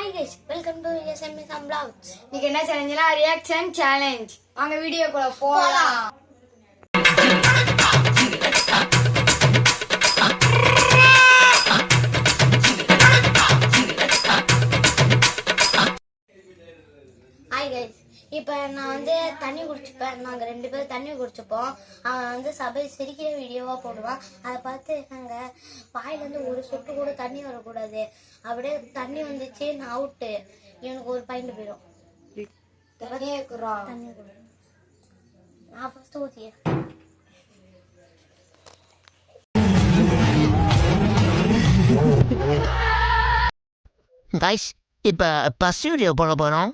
Hi guys, welcome to SME Sam Vlogs. இன்னைக்கு என்ன சேலஞ்சுனா reaction challenge. வாங்க வீடியோக்குள்ள போலாம். Hi guys, இப்போ நான் தண்ணி குடிச்சுப்பேன். நாங்கள் 2 பேரும் தண்ணி குடிச்சுப்போம். அவன் சபை சிரிக்கிற வீடியோவாக போடுவான். அதை பார்த்து நாங்கள் வாயிலேருந்து ஒரு சொட்டு கூட தண்ணி வரக்கூடாது. அப்படியே தண்ணி வந்துச்சு நான் அவுட்டு. எனக்கு ஒரு பாயிண்ட் போயிடும். தண்ணி கொடு. நான் ஃபர்ஸ்ட் ஊற்றியே. Guys, இப்போ பஸ் வீடியோ போட போகிறோம்.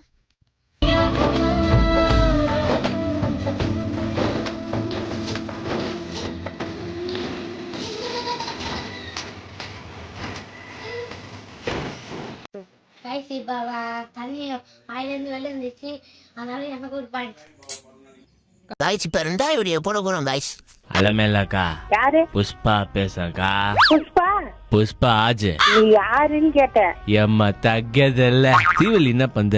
கைஸ் இப்போ தண்ணி வாயிலேருந்து வெளில இருந்துச்சு. அதனால எனக்கு ஒரு பாயிண்ட். Guys, இப்போ 2வது வீடியோ போட போகிறோம். guys. அலமேலக்கா யாரு? புஷ்பா பேசக்கா. புஷ்பா? புஷ்பா ஆஜ். நீ யாருன்னு கேட்டேன். எம்மா தగ్గதில்ல. தீவல் என்ன பண்ற?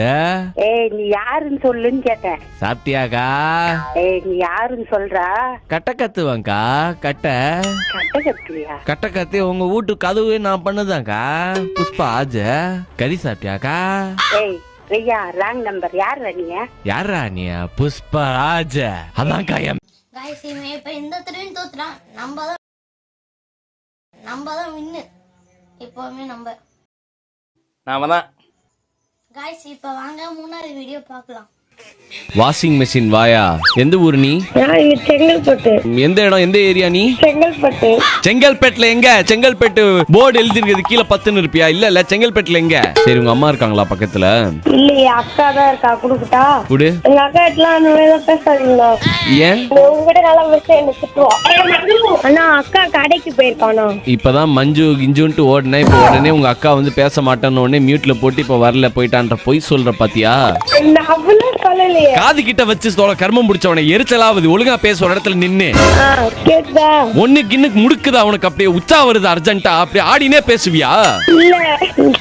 ஏய் நீ யாருன்னு சொல்லுன்னு கேட்டேன். சாப்பிட்டியாக்கா? ஏய் நீ யாருன்னு சொல்றா? கட்ட கத்துவாங்கக்கா. கட்ட கத்துறியா? கட்ட கத்து உங்க வீட்டு கதவு நான் பண்ணுதாக்கா. புஷ்பா ஆஜ். கறி சாப்பிட்டியாக்கா? ஏய் ஐயா ராங் நம்பர். யாரா நீ? யாரா நீ? புஷ்பா ஆஜ். அதான்க்கா கைஸ் இவன் இப்போ இந்த திருவின் தோத்துறான். நம்ம தான் வின்னு. எப்பவுமே நம்ம நாம தான். கைஸ் இப்போ வாங்க 3வது வீடியோ பார்க்கலாம். வாஷிங் மெஷின் வாயா. எந்த ஊர் நீ? செங்கல்பட்டு. எந்த இடம், எந்த ஏரியா நீ? செங்கல்பட்டு. செங்கல்பேட்ல எங்க? செங்கல்பேட்டு போர்டு எழுதி இருக்குது கீழே 10ன்னு இருப்பியா? இல்ல செங்கல்பேட்ல எங்க? சரி உங்க அம்மா இருக்காங்களா பக்கத்துல? இல்லையே அக்கா தான் இருக்கா. குடுக்கட்டா? குடு. எங்க அக்கா எல்லாம் அந்த மாதிரி தான் பேசாதீங்களா? ஏன்? உங்ககிட்ட நல்லா பேச என்ன திட்டுவோம். அண்ணா அக்கா கடைக்கு போயிருக்கானா? இப்பதான் மஞ்சு கிஞ்சுன்ட்டு ஓடுனேன். இப்ப உடனே உங்க அக்கா பேச மாட்டேன்னு உடனே மியூட்ல போட்டு இப்ப வரல போயிட்டான்ற பொய் சொல்ற பாத்தியா? காது கிட்ட வச்சு தோல கர்மம் பிடிச்சவனை எரிச்சலாவது. ஒழுங்கா பேச ஒரு இடத்துல நின்னு. ஒண்ணுக்கு இன்னுக்கு முடுக்குதா உனக்கு? அப்படியே உச்சா வருது அர்ஜென்ட்டா. அப்படியே ஆடினே பேசுவியா?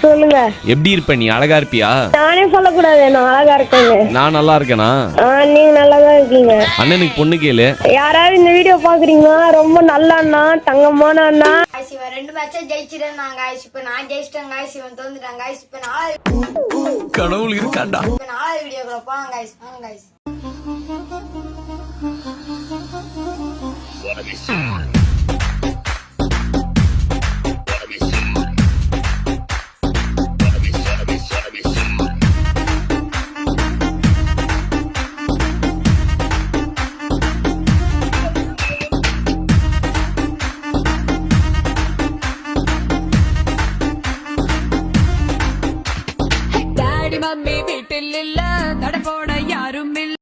சொல்லுங்க. எப்படி இருப்ப நீ? அழகா இருப்பியா? நானே சொல்லக்கூடாது நான் அழகா இருக்கேன். நான் நல்லா இருக்கேனா? நீங்க நல்லா தான் இருக்கீங்க. அண்ணனுக்கு பொண்ணு கேளு. யாராவது இந்த வீடியோ பாக்குறீங்களா? ரொம்ப நல்ல அண்ணா, தங்கமான அண்ணா. गाइस இவன் 2 மேட்சை ஜெயிச்சிட்டான். गाइस இப்போ நான் ஜெயிச்சிட்டேன். गाइस இவன் தோத்துட்டான். गाइस இப்போ 4வது கடவுள் இருக்காண்டா. இப்போ 4வது வீடியோக்குள்ள போலாம். गाइस வாங்க गाइस. டாடி மம்மி வீட்டில் இல்ல, தடை போட யாரும் இல்ல.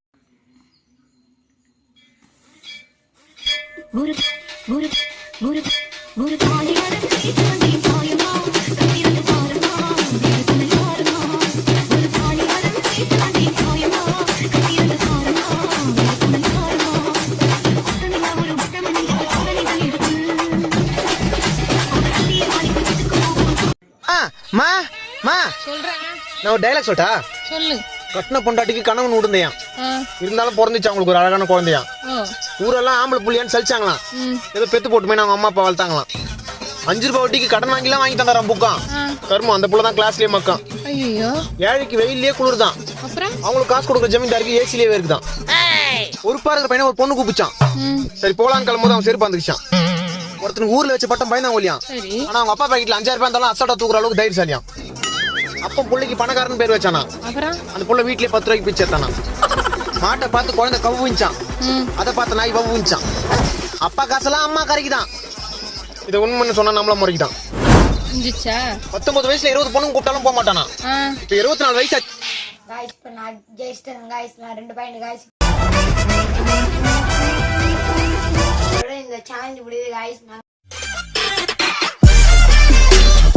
மா மா சொல்றேன். நான் ஒரு டைலாக் சொல்லிட்டா? சொல்லு. கட்டின பொண்டாட்டிக்கு கணவன் உடுந்தையான். இருந்தாலும் பிறந்துச்சு அவங்களுக்கு ஒரு அழகான குழந்தையான். ஊரெல்லாம் ஆம்பளை புள்ளியான்னு சலிச்சாங்களாம். ஏதோ பெத்து போட்டு போய் அவங்க அம்மா அப்பா வளர்த்தாங்களாம். 5 ரூபாய் வட்டிக்கு கடன் வாங்கிலாம் வாங்கி தந்தாராம் புக்கான். கருமம் அந்த புள்ள தான் கிளாஸ்லயே மக்கான். ஐயோ ஏழைக்கு வெயிலே குளிர்தான். அப்புறம் அவங்களுக்கு காசு கொடுக்குற ஜமீன்தாருக்கு ஏசிலேயே இருக்குதான். ஒரு பாருங்க பையனை ஒரு பொண்ணு கூப்பிச்சான். சரி போலான்னு கிளம்பும்போது அவன் செருப்பு வந்துச்சான். ஒருத்தனுக்கு ஊர்ல வச்ச பட்டம் பையன் ஒல்லியான். ஆனா அவங்க அப்பா பாக்கெட்ல 5000 ரூபாய் இருந்தாலும் அசாட்டா தூக்குற அளவுக்கு தைரியசாலியான். அப்ப பிள்ளைக்கு பணக்காரன் பேர் வச்சானா. அந்த புள்ள வீட்லயே 10 ரூபாய்க்கு பிச்சை எடுத்தானா. மாட்டை பார்த்து குழந்தை கவுவிச்சான். அதை பார்த்து நாய் வவுவிச்சான். அப்பா காசெல்லாம் அம்மா கரைக்குதான். இதை உண்மைன்னு சொன்னா நம்மள முறைக்குதான். 19 வயசுல 20 பொண்ணுங்க கூப்பிட்டாலும் போக மாட்டானா. இப்ப 24 வயசு ஆச்சு. गाइस இப்போ நான் ஜெயிச்சிட்டேன். गाइस நான் 2 பாயிண்ட். गाइस இந்த சேலஞ்ச் முடியுது. गाइस